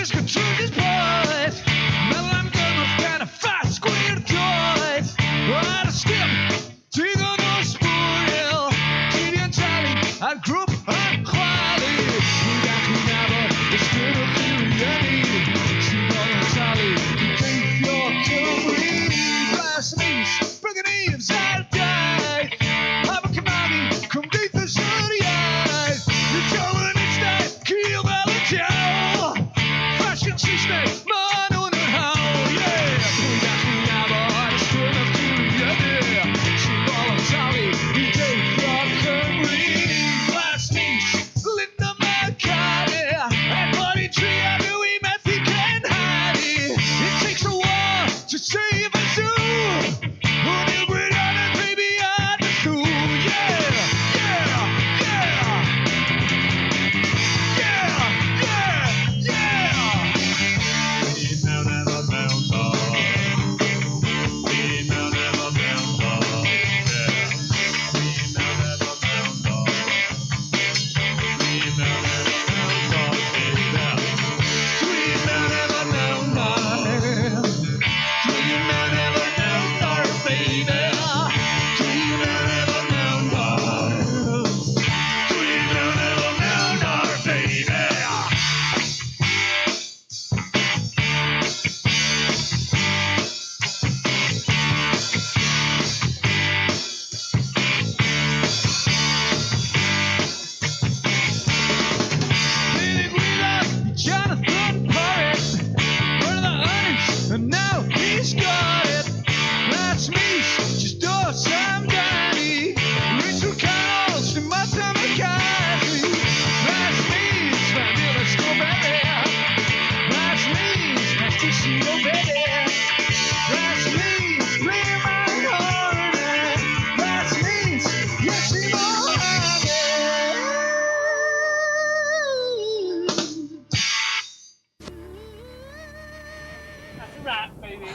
Always control his boys. Metal I'm gonna kind of fast, square toys. What a skip, dig on the spoil. Kitty and Charlie, a group of quality. We got to never, it's good of Juliani. She got Charlie, you take your career. Blast me, bringing eaves, I'll die. Have a commanding, come deep the zodiac. You're going it's that kill by the jail. Fashion system, man on the how, yeah. We got to never, it's good of Juliani. She got Charlie, you take your career. Blast me, Linda McCartney. And Buddy Tree, I knew we met, he can't hide it. It takes a war to save a zoo. Who knew we'd on it, baby, I do. Yeah, yeah, yeah. Yeah, yeah, yeah. We know never found love. We know never found love. Yeah. We know never found love. We know never found love, baby. We know never found love. We know never found love, baby. We know never found love. We know never found love, baby. Billy Wheeler, Jonathan Porritt, one of the onions, and now he's got it. That's me, just awesome Danny. Rachel Connells, and Martha McCarthy. That's me, it's Vanilla Strawberry. That's me, it's Pastissimo Baby. That's me, it's playing my heart. That's me, it's Yeshimo That's a wrap, baby.